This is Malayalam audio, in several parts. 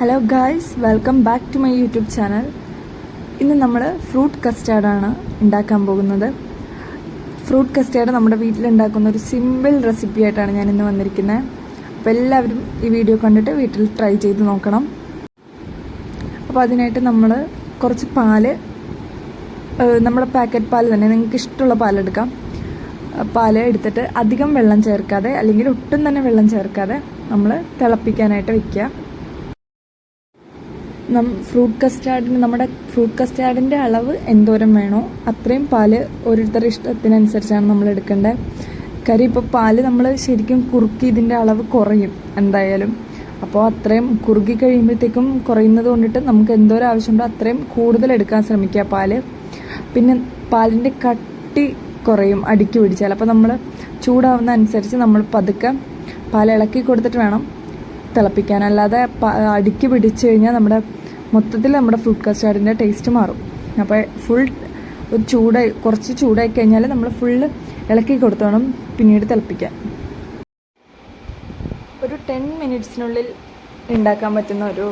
Hello guys, welcome back to my YouTube channel. ഇന്ന് നമ്മൾ ഫ്രൂട്ട് കസ്റ്റാർഡാണ് ഉണ്ടാക്കാൻ പോകുന്നത്. ഫ്രൂട്ട് കസ്റ്റാർഡ് നമ്മുടെ വീട്ടിലുണ്ടാക്കുന്ന ഒരു സിമ്പിൾ റെസിപ്പി ആയിട്ടാണ് ഞാൻ ഇന്ന് വന്നിരിക്കുന്നത്. അപ്പോൾ എല്ലാവരും ഈ വീഡിയോ കണ്ടിട്ട് വീട്ടിൽ ട്രൈ ചെയ്ത് നോക്കണം. അപ്പോൾ അതിനായിട്ട് നമ്മൾ കുറച്ച് പാല്, നമ്മുടെ പാക്കറ്റ് പാൽ തന്നെ, നിങ്ങൾക്ക് ഇഷ്ടമുള്ള പാലെടുക്കാം. പാല് എടുത്തിട്ട് അധികം വെള്ളം ചേർക്കാതെ, അല്ലെങ്കിൽ ഒട്ടും തന്നെ വെള്ളം ചേർക്കാതെ നമ്മൾ തിളപ്പിക്കാനായിട്ട് വെക്കുക. നമ്മുടെ ഫ്രൂട്ട് കസ്റ്റാർഡിൻ്റെ അളവ് എന്തോരം വേണോ അത്രയും പാല് ഓരോരുത്തരുടെ ഇഷ്ടത്തിനനുസരിച്ചാണ് നമ്മൾ എടുക്കേണ്ടത്. കാര്യം ഇപ്പോൾ പാല് നമ്മൾ ശരിക്കും കുറുക്കി ഇതിൻ്റെ അളവ് കുറയും എന്തായാലും. അപ്പോൾ അത്രയും കുറുകി കഴിയുമ്പോഴത്തേക്കും കുറയുന്നത് കൊണ്ടിട്ട് നമുക്ക് എന്തോരം ആവശ്യമുണ്ടോ അത്രയും കൂടുതൽ എടുക്കാൻ ശ്രമിക്കുക പാല്. പിന്നെ പാലിൻ്റെ കട്ടി കുറയും അടിക്ക് പിടിച്ചാൽ. അപ്പോൾ നമ്മൾ ചൂടാവുന്ന അനുസരിച്ച് നമ്മൾ പതുക്കെ പാൽ ഇളക്കി കൊടുത്തിട്ട് വേണം തിളപ്പിക്കാൻ. അല്ലാതെ അടിക്ക് പിടിച്ചു കഴിഞ്ഞാൽ മൊത്തത്തിൽ നമ്മുടെ ഫ്രൂട്ട് കസ്റ്റാർഡിൻ്റെ ടേസ്റ്റ് മാറും. അപ്പോൾ കുറച്ച് ചൂടായി കഴിഞ്ഞാൽ നമ്മൾ ഫുള്ള് ഇളക്കി കൊടുത്ത് വേണം പിന്നീട് തിളപ്പിക്കാൻ. ഒരു 10 മിനിറ്റ്സിനുള്ളിൽ ഉണ്ടാക്കാൻ പറ്റുന്ന ഒരു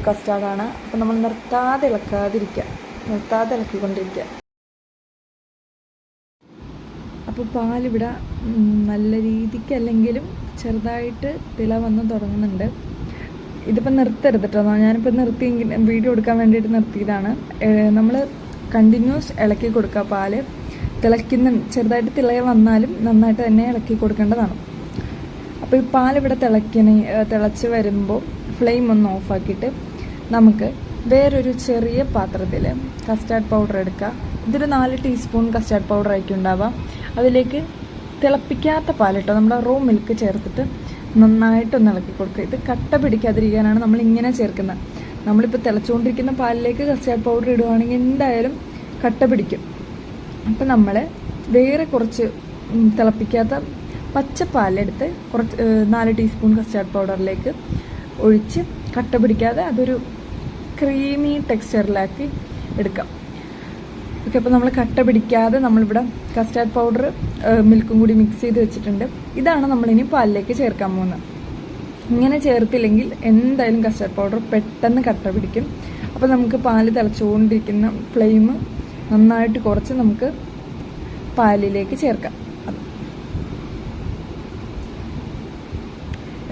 കസ്റ്റാർഡാണ്. അപ്പോൾ നമ്മൾ നിർത്താതെ ഇളക്കിക്കൊണ്ടിരിക്കുക. അപ്പോൾ പാലിവിടെ നല്ല രീതിക്ക് അല്ലെങ്കിലും ചെറുതായിട്ട് തിള വന്ന് തുടങ്ങുന്നുണ്ട്. ഇതിപ്പോൾ നിർത്തരുത് കേട്ടോ, ഞാനിപ്പോൾ വീഡിയോ എടുക്കാൻ വേണ്ടിയിട്ട് നിർത്തിയതാണ്. നമ്മൾ കണ്ടിന്യൂസ് ഇളക്കി കൊടുക്കുക. പാല് ചെറുതായിട്ട് തിള വന്നാലും നന്നായിട്ട് തന്നെ ഇളക്കി കൊടുക്കേണ്ടതാണ്. അപ്പോൾ ഈ പാലിവിടെ തിളച്ച് വരുമ്പോൾ ഫ്ലെയിം ഒന്ന് ഓഫാക്കിയിട്ട് നമുക്ക് വേറൊരു ചെറിയ പാത്രത്തിൽ കസ്റ്റാർഡ് പൗഡർ എടുക്കുക. ഇതൊരു 4 ടീസ്പൂൺ കസ്റ്റാർഡ് പൗഡർ ആയിരിക്കും ഉണ്ടാവുക. അതിലേക്ക് തിളപ്പിക്കാത്ത പാലിട്ടോ നമ്മുടെ റോ മിൽക്ക് ചേർത്തിട്ട് നന്നായിട്ടൊന്ന് ഇളക്കി കൊടുക്കുക. ഇത് കട്ട പിടിക്കാതിരിക്കാനാണ് നമ്മൾ ഇങ്ങനെ ചേർക്കുന്നത്. നമ്മളിപ്പോൾ തിളച്ചുകൊണ്ടിരിക്കുന്ന പാലിലേക്ക് കസ്റ്റാർഡ് പൗഡർ ഇടുകയാണെങ്കിൽ എന്തായാലും കട്ട പിടിക്കും. അപ്പം നമ്മൾ വേറെ കുറച്ച് തിളപ്പിക്കാത്ത പച്ചപ്പാലെടുത്ത് 4 ടീസ്പൂൺ കസ്റ്റാർഡ് പൗഡറിലേക്ക് ഒഴിച്ച് കട്ട പിടിക്കാതെ അതൊരു ക്രീമി ടെക്സ്ചറിലാക്കി എടുക്കാം. ഓക്കെ, അപ്പോൾ നമ്മൾ കട്ട പിടിക്കാതെ നമ്മളിവിടെ കസ്റ്റാർഡ് പൗഡർ മിൽക്കും കൂടി മിക്സ് ചെയ്ത് വെച്ചിട്ടുണ്ട്. ഇതാണ് നമ്മളിനി പാലിലേക്ക് ചേർക്കാൻ പോകുന്നത്. ഇങ്ങനെ ചേർത്തില്ലെങ്കിൽ എന്തായാലും കസ്റ്റാർഡ് പൗഡർ പെട്ടെന്ന് കട്ട പിടിക്കും. അപ്പോൾ നമുക്ക് പാല് തിളച്ചുകൊണ്ടിരിക്കുന്ന ഫ്ലെയിം നന്നായിട്ട് കുറച്ച് നമുക്ക് പാലിലേക്ക് ചേർക്കാം.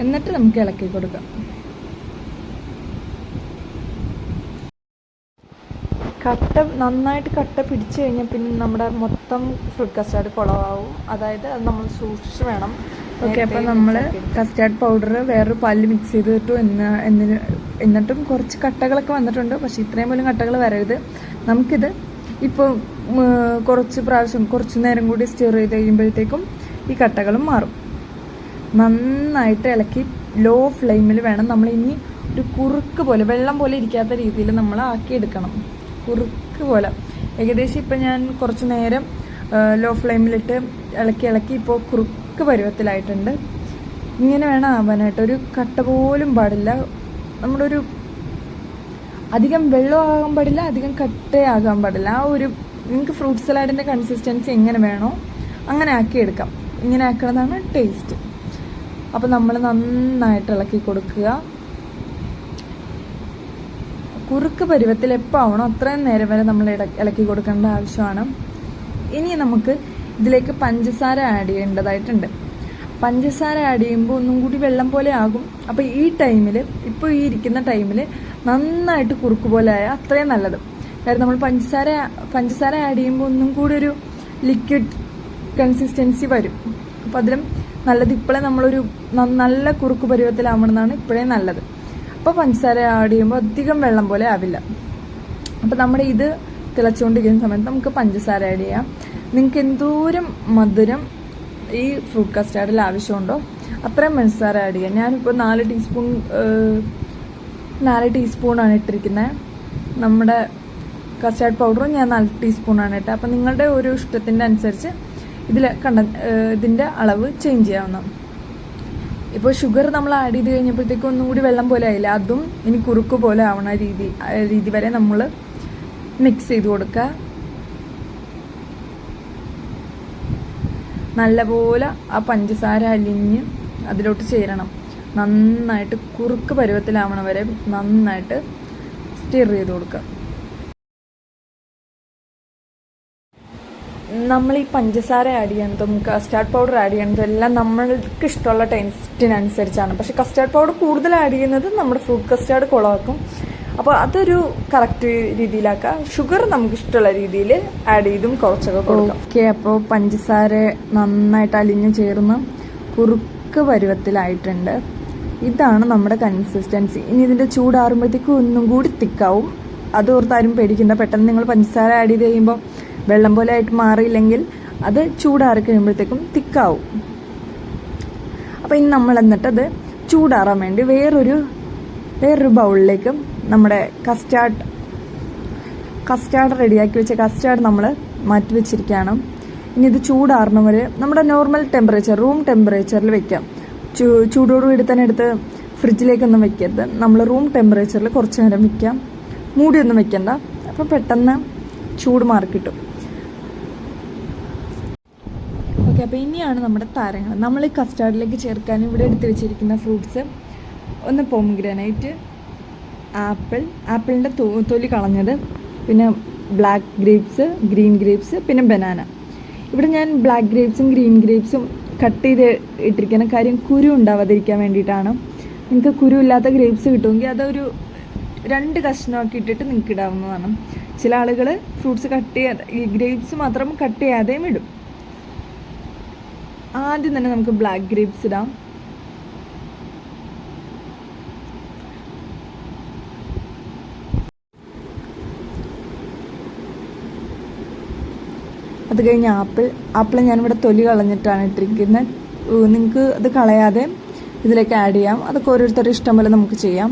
എന്നിട്ട് നമുക്ക് ഇളക്കി കൊടുക്കാം. നന്നായിട്ട് കട്ട പിടിച്ചു കഴിഞ്ഞാൽ പിന്നെ നമ്മുടെ മൊത്തം ഫ്രൂട്ട് കസ്റ്റാർഡ് കുളമാവും. അതായത് അത് നമ്മൾ സൂക്ഷിച്ച് വേണം. ഓക്കെ, അപ്പോൾ നമ്മൾ കസ്റ്റാർഡ് പൗഡർ വേറൊരു പാലിൽ മിക്സ് ചെയ്തിട്ടു. എന്നിട്ടും കുറച്ച് കട്ടകളൊക്കെ വന്നിട്ടുണ്ട്. പക്ഷേ ഇത്രയും പോലും കട്ടകൾ വരരുത്. നമുക്കിത് ഇപ്പോൾ കുറച്ച് നേരം കൂടി സ്റ്റീർ ചെയ്ത് കഴിയുമ്പോഴത്തേക്കും ഈ കട്ടകളും മാറും. നന്നായിട്ട് ഇളക്കി ലോ ഫ്ലെയിമിൽ വേണം നമ്മൾ ഇനി ഒരു കുറുക്ക് പോലെ, വെള്ളം പോലെ ഇരിക്കാത്ത രീതിയിൽ നമ്മൾ ആക്കിയെടുക്കണം. കുറുക്ക് പോലെ ഏകദേശം ഇപ്പം ഞാൻ കുറച്ച് നേരം ലോ ഫ്ലെയിമിലിട്ട് ഇളക്കി ഇപ്പോൾ കുറുക്ക് പരുവത്തിലായിട്ടുണ്ട്. ഇങ്ങനെ വേണം ആവാനായിട്ട്. ഒരു കട്ട പോലും പാടില്ല. നമ്മുടെ അധികം വെള്ളമാകാൻ പാടില്ല, അധികം കട്ടയാകാൻ പാടില്ല. നിങ്ങൾക്ക് ഫ്രൂട്ട് സലാഡിൻ്റെ കൺസിസ്റ്റൻസി എങ്ങനെ വേണോ അങ്ങനെ ആക്കിയെടുക്കാം. ഇങ്ങനെ ആക്കണതാണ് ടേസ്റ്റ്. അപ്പോൾ നമ്മൾ നന്നായിട്ട് ഇളക്കി കൊടുക്കുക. കുറുക്ക് പരുവത്തിൽ എപ്പോൾ ആവണോ അത്രയും നേരം വരെ നമ്മൾ ഇളക്കി കൊടുക്കേണ്ട ആവശ്യമാണ്. ഇനി നമുക്ക് ഇതിലേക്ക് പഞ്ചസാര ആഡ് ചെയ്യേണ്ടതായിട്ടുണ്ട്. പഞ്ചസാര ആഡ് ചെയ്യുമ്പോൾ ഒന്നും കൂടി വെള്ളം പോലെ ആകും. അപ്പോൾ ഇപ്പോൾ ഈ ഇരിക്കുന്ന ടൈമിൽ നന്നായിട്ട് കുറുക്ക് പോലെ ആയാൽ അത്രയും നല്ലത്. കാരണം നമ്മൾ പഞ്ചസാര ആഡ് ചെയ്യുമ്പോൾ ഒന്നും കൂടി ഒരു ലിക്വിഡ് കൺസിസ്റ്റൻസി വരും. അപ്പോൾ അതിലും നല്ലത് ഇപ്പോഴേ നമ്മളൊരു നല്ല കുറുക്ക് പരുവത്തിലാവണമെന്നാണ് ഇപ്പോഴേ നല്ലത്. അപ്പോൾ പഞ്ചസാര ആഡ് ചെയ്യുമ്പോൾ അധികം വെള്ളം പോലെ ആവില്ല. അപ്പോൾ നമ്മുടെ ഇത് തിളച്ചുകൊണ്ടിരിക്കുന്ന സമയത്ത് നമുക്ക് പഞ്ചസാര ആഡ് ചെയ്യാം. നിങ്ങൾക്ക് എന്തോരം മധുരം ഈ ഫ്രൂട്ട് കസ്റ്റാർഡിൽ ആവശ്യമുണ്ടോ അത്രയും പഞ്ചസാര ആഡ് ചെയ്യാം. ഞാനിപ്പോൾ 4 ടീസ്പൂണാണ് ഇട്ടിരിക്കുന്നത്. നമ്മുടെ കസ്റ്റാർഡ് പൗഡറും ഞാൻ 4 ടീസ്പൂണാണ് ഇട്ടത്. അപ്പം നിങ്ങളുടെ ഒരു ഇഷ്ടത്തിൻ്റെ അനുസരിച്ച് ഇതിൻ്റെ അളവ് ചേഞ്ച് ചെയ്യാവുന്ന. ഇപ്പോൾ ഷുഗർ നമ്മൾ ആഡ് ചെയ്ത് കഴിഞ്ഞപ്പോഴത്തേക്കും ഒന്നും കൂടി വെള്ളം പോലെ ആയില്ല. അതും ഇനി കുറുക്ക് പോലെ ആവണ രീതി വരെ നമ്മൾ മിക്സ് ചെയ്ത് കൊടുക്കുക. നല്ലപോലെ ആ പഞ്ചസാര അലിഞ്ഞ് അതിലോട്ട് ചേരണം. നന്നായിട്ട് കുറുക്ക് പരുവത്തിലാവണ വരെ നന്നായിട്ട് സ്റ്റിർ ചെയ്ത് കൊടുക്കുക. നമ്മൾ ഈ പഞ്ചസാര ആഡ് ചെയ്യണതും കസ്റ്റാർഡ് പൗഡർ ആഡ് ചെയ്യണതും എല്ലാം നമ്മൾക്ക് ഇഷ്ടമുള്ള ടേസ്റ്റിനനുസരിച്ചാണ്. പക്ഷെ കസ്റ്റാർഡ് പൗഡർ കൂടുതൽ ആഡ് ചെയ്യുന്നത് നമ്മുടെ ഫ്രൂട്ട് കസ്റ്റാർഡ് കുളമാക്കും. അപ്പോൾ അതൊരു കറക്റ്റ് രീതിയിലാക്കുക. ഷുഗർ നമുക്ക് ഇഷ്ടമുള്ള രീതിയിൽ ആഡ് ചെയ്തും കുറച്ചൊക്കെ കൊടുക്കാം. ഓക്കെ, അപ്പോൾ പഞ്ചസാര നന്നായിട്ട് അലിഞ്ഞ് ചേർന്ന് കുറുക്ക് പരുവത്തിലായിട്ടുണ്ട്. ഇതാണ് നമ്മുടെ കൺസിസ്റ്റൻസി. ഇനി ഇതിൻ്റെ ചൂടാറുമ്പോഴത്തേക്കും ഒന്നും കൂടി തിക്കാവും. അത് ഓർത്താരും പേടിക്കണ്ട. പെട്ടെന്ന് നിങ്ങൾ പഞ്ചസാര ആഡ് ചെയ്ത് കഴിയുമ്പോൾ വെള്ളം പോലെ ആയിട്ട് മാറിയില്ലെങ്കിൽ അത് ചൂടാറി കഴിയുമ്പോഴത്തേക്കും തിക്കാവും. അപ്പോൾ ഇനി നമ്മൾ എന്നിട്ടത് ചൂടാറാൻ വേണ്ടി വേറൊരു ബൗളിലേക്ക് നമ്മുടെ കസ്റ്റാർഡ് റെഡിയാക്കി വെച്ച കസ്റ്റാർഡ് നമ്മൾ മാറ്റി വെച്ചിരിക്കുകയാണ്. ഇനി ഇത് ചൂടാറണവരെ നമ്മുടെ നോർമൽ ടെമ്പറേച്ചർ, റൂം ടെമ്പറേച്ചറിൽ വെക്കാം. ചൂടോടുകൂടി തന്നെ എടുത്ത് ഫ്രിഡ്ജിലേക്കൊന്നും വെക്കരുത്. നമ്മൾ റൂം ടെമ്പറേച്ചറിൽ കുറച്ച് നേരം വെക്കാം. മൂടിയൊന്നും വെക്കണ്ട. അപ്പോൾ പെട്ടെന്ന് ചൂട് മാറി കിട്ടും. ഓക്കെ, അപ്പോൾ ഇനിയാണ് നമ്മുടെ താരങ്ങൾ. നമ്മൾ ഈ കസ്റ്റാർഡിലേക്ക് ചേർക്കാൻ ഇവിടെ എടുത്ത് വെച്ചിരിക്കുന്ന ഫ്രൂട്ട്സ്, ഒന്ന് പോംഗ്രാനൈറ്റ്, ആപ്പിളിൻ്റെ തൊലി കളഞ്ഞത്, പിന്നെ ബ്ലാക്ക് ഗ്രേപ്സ്, ഗ്രീൻ ഗ്രേപ്സ്, പിന്നെ ബനാന. ഇവിടെ ഞാൻ ബ്ലാക്ക് ഗ്രേപ്സും ഗ്രീൻ ഗ്രേപ്സും കട്ട് ചെയ്ത് ഇട്ടിരിക്കുന്ന കാര്യം കുരു ഉണ്ടാവാതിരിക്കാൻ വേണ്ടിയിട്ടാണ്. നിങ്ങൾക്ക് കുരു ഇല്ലാത്ത ഗ്രേപ്സ് കിട്ടുമെങ്കിൽ അതൊരു 2 കഷ്ണമാക്കി ഇട്ടിട്ട് നിങ്ങൾക്ക് ഇടാവുന്നതാണ്. ചില ആളുകൾ ഫ്രൂട്ട്സ് കട്ട് ചെയ്യാതെ ഈ ഗ്രേപ്സ് മാത്രം കട്ട് ചെയ്യാതെയും ഇടും. ആദ്യം തന്നെ നമുക്ക് ബ്ലാക്ക് ഗ്രേപ്സ് ഇടാം. അത് കഴിഞ്ഞ് ആപ്പിൾ ഞാനിവിടെ തൊലി കളഞ്ഞിട്ടാണ് ഇട്ടിരിക്കുന്നത്. നിങ്ങൾക്ക് അത് കളയാതെ ഇതിലേക്ക് ആഡ് ചെയ്യാം. അതൊക്കെ ഓരോരുത്തരുടെ ഇഷ്ടം പോലെ നമുക്ക് ചെയ്യാം.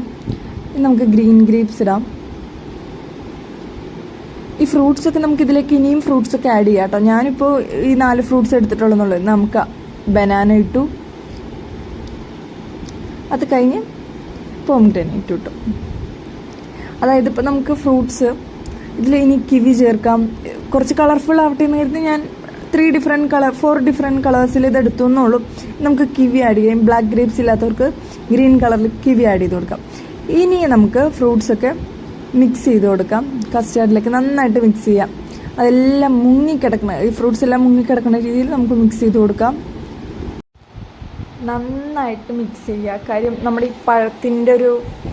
ഇനി നമുക്ക് ഗ്രീൻ ഗ്രേപ്സ് ഇടാം. ഈ ഫ്രൂട്ട്സൊക്കെ നമുക്ക് ഇതിലേക്ക് ഇനിയും ഫ്രൂട്ട്സൊക്കെ ആഡ് ചെയ്യാം കേട്ടോ. ഞാനിപ്പോൾ ഈ 4 ഫ്രൂട്ട്സ് എടുത്തിട്ടുള്ളതെന്നുള്ളത്. നമുക്ക് ബനാന ഇട്ടു, അത് കഴിഞ്ഞ് പോംഗ്രാനൈറ്റ് ഇട്ടു. അതായത് ഇപ്പോൾ നമുക്ക് ഫ്രൂട്ട്സ് ഇതിൽ ഇനി കിവി ചേർക്കാം. കുറച്ച് കളർഫുൾ ആവട്ടെ എന്ന് കരുതി ഞാൻ 4 ഡിഫറെൻറ്റ് കളേഴ്സിൽ ഇത് എടുത്തു എന്നുള്ളൂ. നമുക്ക് കിവി ആഡ് ചെയ്യാം. ബ്ലാക്ക് ഗ്രേപ്സ് ഇല്ലാത്തവർക്ക് ഗ്രീൻ കളറിൽ കിവി ആഡ് ചെയ്ത് കൊടുക്കാം. ഇനി നമുക്ക് ഫ്രൂട്ട്സൊക്കെ മിക്സ് ചെയ്ത് കൊടുക്കാം. കസ്റ്റാർഡിലേക്ക് നന്നായിട്ട് മിക്സ് ചെയ്യാം. അതെല്ലാം ഈ ഫ്രൂട്ട്സ് എല്ലാം മുങ്ങിക്കിടക്കുന്ന രീതിയിൽ നമുക്ക് മിക്സ് ചെയ്ത് കൊടുക്കാം. നന്നായിട്ട് മിക്സ് ചെയ്യുക. കാര്യം നമ്മുടെ ഈ പഴത്തിൻ്റെ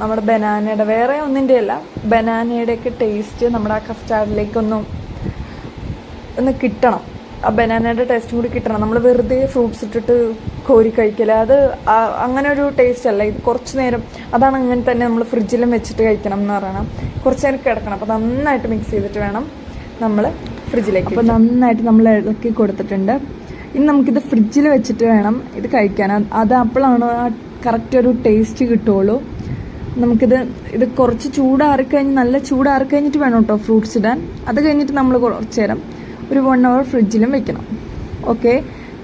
നമ്മുടെ ബനാനയുടെ, വേറെ ഒന്നിൻ്റെ അല്ല, ബനാനയുടെയൊക്കെ ടേസ്റ്റ് നമ്മുടെ ആ കസ്റ്റാർഡിലേക്കൊന്ന് കിട്ടണം. ആ ബനാനയുടെ ടേസ്റ്റും കൂടി കിട്ടണം. നമ്മൾ വെറുതെ ഫ്രൂട്ട്സ് ഇട്ടിട്ട് കോരി കഴിക്കില്ല. അത് അങ്ങനെ ഒരു ടേസ്റ്റ് അല്ല. ഇത് കുറച്ച് നേരം, അതാണ് അങ്ങനെ തന്നെ നമ്മൾ ഫ്രിഡ്ജിലും വെച്ചിട്ട് കഴിക്കണം എന്ന് പറയണം. കുറച്ച് നേരം കിടക്കണം. അപ്പോൾ നന്നായിട്ട് മിക്സ് ചെയ്തിട്ട് വേണം നമ്മൾ ഫ്രിഡ്ജിലേക്ക്. അപ്പോൾ നന്നായിട്ട് നമ്മൾ ഇളക്കി കൊടുത്തിട്ടുണ്ട്. ഇനി നമുക്കിത് ഫ്രിഡ്ജിൽ വെച്ചിട്ട് വേണം ഇത് കഴിക്കാൻ. അത് അപ്പോഴാണ് ആ കറക്റ്റ് ഒരു ടേസ്റ്റ് കിട്ടുള്ളൂ. ഇത് കുറച്ച് നല്ല ചൂടാറിക്കഴിഞ്ഞിട്ട് വേണം കേട്ടോ ഫ്രൂട്ട്സ് ഇടാൻ. അത് കഴിഞ്ഞിട്ട് നമ്മൾ കുറച്ച് നേരം ഒരു 1 hour ഫ്രിഡ്ജിലും വെക്കണം. ഓക്കെ,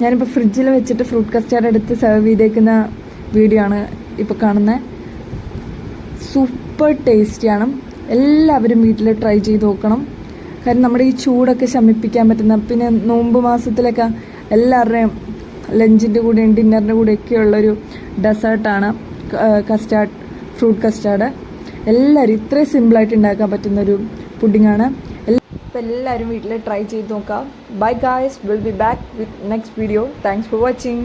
ഞാനിപ്പോൾ ഫ്രിഡ്ജിൽ വെച്ചിട്ട് ഫ്രൂട്ട് കസ്റ്റാർഡ് എടുത്ത് സെർവ് ചെയ്തേക്കുന്ന വീഡിയോ ആണ് ഇപ്പോൾ കാണുന്നത്. സൂപ്പർ ടേസ്റ്റിയാണ്. എല്ലാവരും വീട്ടിൽ ട്രൈ ചെയ്ത് നോക്കണം. കാര്യം നമ്മുടെ ഈ ചൂടൊക്കെ ശമിപ്പിക്കാൻ പറ്റുന്ന, പിന്നെ നോമ്പ് മാസത്തിലൊക്കെ എല്ലാവരുടെയും ലഞ്ചിൻ്റെ കൂടെയും ഡിന്നറിൻ്റെ കൂടെയൊക്കെയുള്ളൊരു ഡെസേർട്ടാണ് ഫ്രൂട്ട് കസ്റ്റാർഡ്. എല്ലാവരും ഇത്രയും സിമ്പിളായിട്ട് ഉണ്ടാക്കാൻ പറ്റുന്നൊരു പുഡിങ്ങാണ്. അപ്പോൾ എല്ലാവരും വീട്ടിൽ ട്രൈ ചെയ്ത് നോക്കാം. Bye guys, will be back with next video. Thanks for watching.